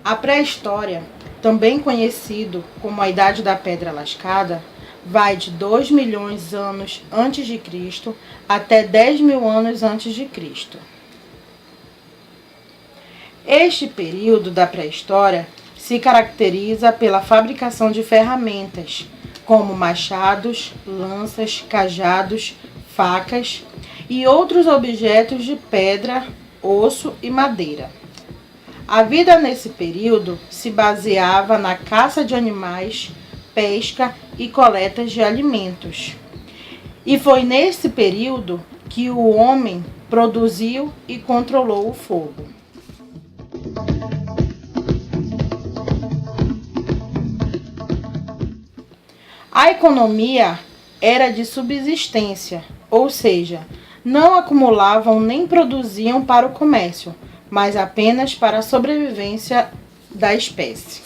A pré-história, também conhecido como a Idade da Pedra Lascada, vai de 2 milhões de anos antes de Cristo até 10 mil anos antes de Cristo. Este período da pré-história se caracteriza pela fabricação de ferramentas, como machados, lanças, cajados, facas e outros objetos de pedra, osso e madeira. A vida nesse período se baseava na caça de animais, pesca e coleta de alimentos. E foi nesse período que o homem produziu e controlou o fogo. A economia era de subsistência, ou seja, não acumulavam nem produziam para o comércio, mas apenas para a sobrevivência da espécie.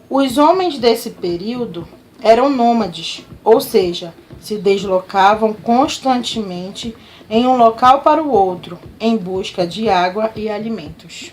Os homens desse período eram nômades, ou seja, se deslocavam constantemente em um local para o outro, em busca de água e alimentos.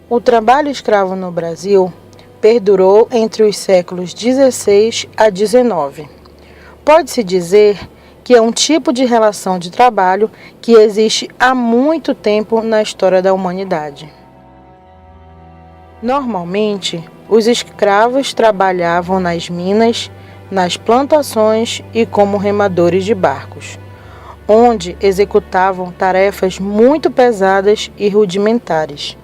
O trabalho escravo no Brasil perdurou entre os séculos XVI a XIX. Pode-se dizer que é um tipo de relação de trabalho que existe há muito tempo na história da humanidade. Normalmente, os escravos trabalhavam nas minas, nas plantações e como remadores de barcos, onde executavam tarefas muito pesadas e rudimentares.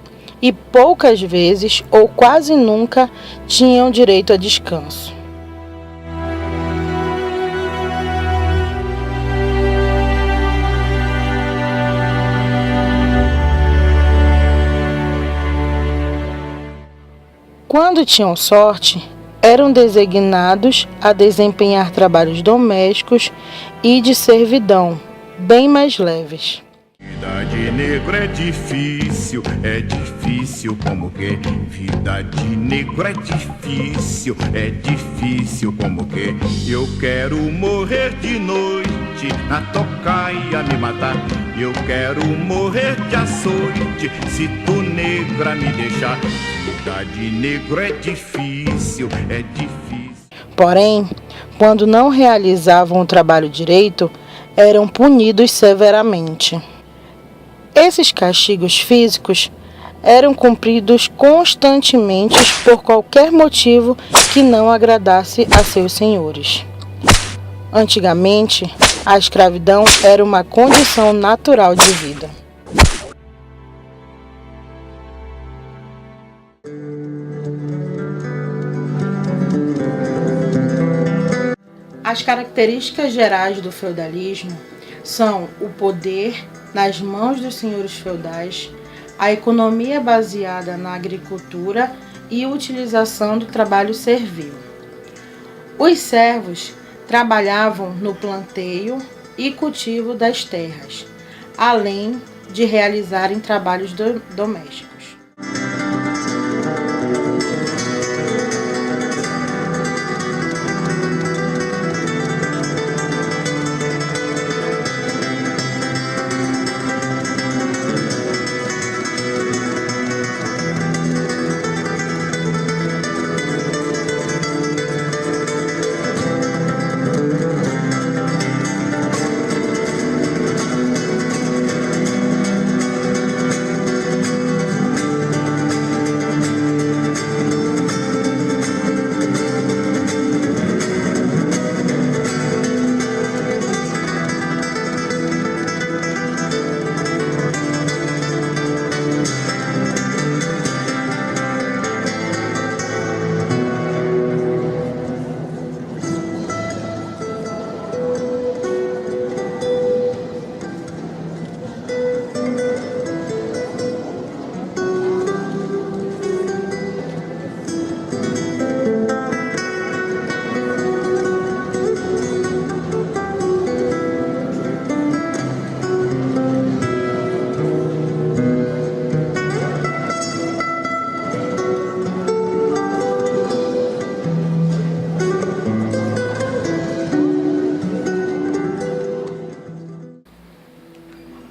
E poucas vezes ou quase nunca tinham direito a descanso. Quando tinham sorte, eram designados a desempenhar trabalhos domésticos e de servidão, bem mais leves. Vida de negro é difícil como que? Vida de negro é difícil como que? Eu quero morrer de noite, na tocaia me matar. Eu quero morrer de açoite, se tu negra me deixar. Vida de negro é difícil. Porém, quando não realizavam o trabalho direito, eram punidos severamente. Esses castigos físicos eram cumpridos constantemente por qualquer motivo que não agradasse a seus senhores. Antigamente, a escravidão era uma condição natural de vida. As características gerais do feudalismo são o poder nas mãos dos senhores feudais, a economia baseada na agricultura e utilização do trabalho servil. Os servos trabalhavam no planteio e cultivo das terras, além de realizarem trabalhos domésticos.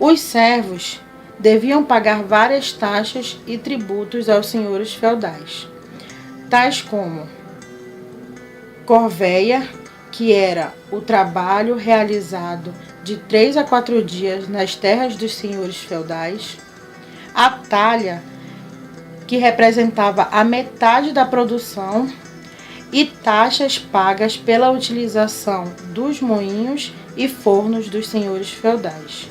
Os servos deviam pagar várias taxas e tributos aos senhores feudais, tais como corveia, que era o trabalho realizado de 3 a 4 dias nas terras dos senhores feudais, a talha, que representava a metade da produção, e taxas pagas pela utilização dos moinhos e fornos dos senhores feudais.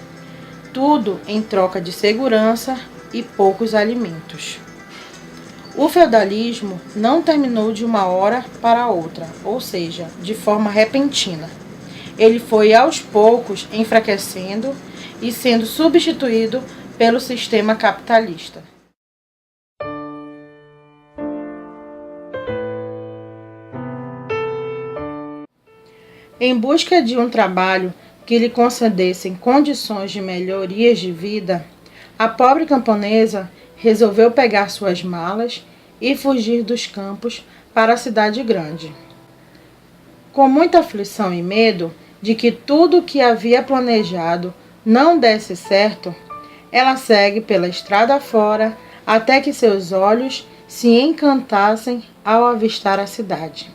Tudo em troca de segurança e poucos alimentos. O feudalismo não terminou de uma hora para outra, ou seja, de forma repentina. Ele foi aos poucos enfraquecendo e sendo substituído pelo sistema capitalista. Em busca de um trabalho que lhe concedessem condições de melhorias de vida, a pobre camponesa resolveu pegar suas malas e fugir dos campos para a cidade grande. Com muita aflição e medo de que tudo o que havia planejado não desse certo, ela segue pela estrada fora até que seus olhos se encantassem ao avistar a cidade.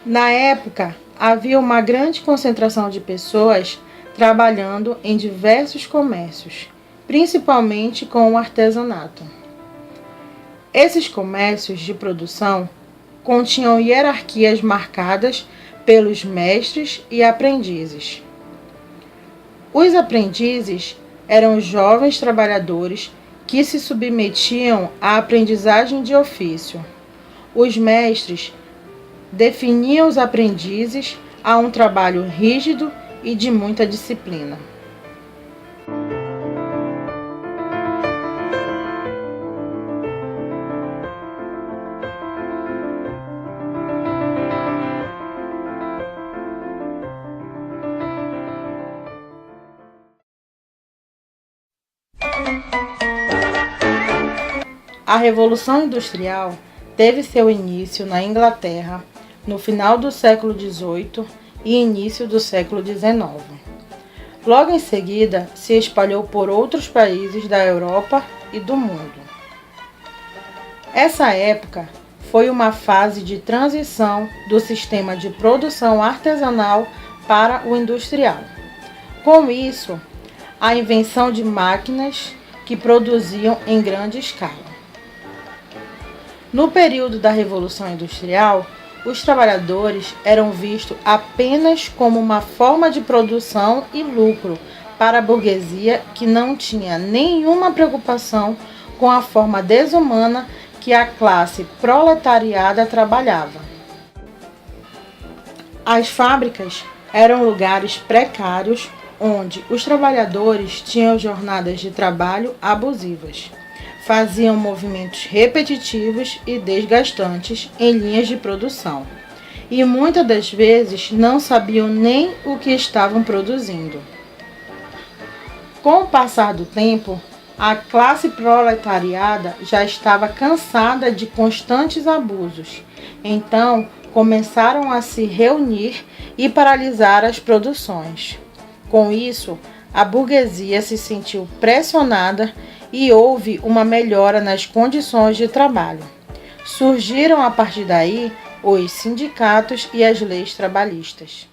Na época, havia uma grande concentração de pessoas trabalhando em diversos comércios, principalmente com o artesanato. Esses comércios de produção continham hierarquias marcadas pelos mestres e aprendizes. Os aprendizes eram jovens trabalhadores que se submetiam à aprendizagem de ofício. Os mestres definiam os aprendizes a um trabalho rígido e de muita disciplina. A Revolução Industrial teve seu início na Inglaterra no final do século XVIII e início do século XIX. Logo em seguida, se espalhou por outros países da Europa e do mundo. Essa época foi uma fase de transição do sistema de produção artesanal para o industrial. Com isso, a invenção de máquinas que produziam em grande escala. No período da Revolução Industrial, os trabalhadores eram vistos apenas como uma forma de produção e lucro para a burguesia que não tinha nenhuma preocupação com a forma desumana que a classe proletariada trabalhava. As fábricas eram lugares precários onde os trabalhadores tinham jornadas de trabalho abusivas. Faziam movimentos repetitivos e desgastantes em linhas de produção, e muitas das vezes não sabiam nem o que estavam produzindo. Com o passar do tempo, a classe proletariada já estava cansada de constantes abusos, então começaram a se reunir e paralisar as produções. Com isso, a burguesia se sentiu pressionada e houve uma melhora nas condições de trabalho. Surgiram a partir daí os sindicatos e as leis trabalhistas.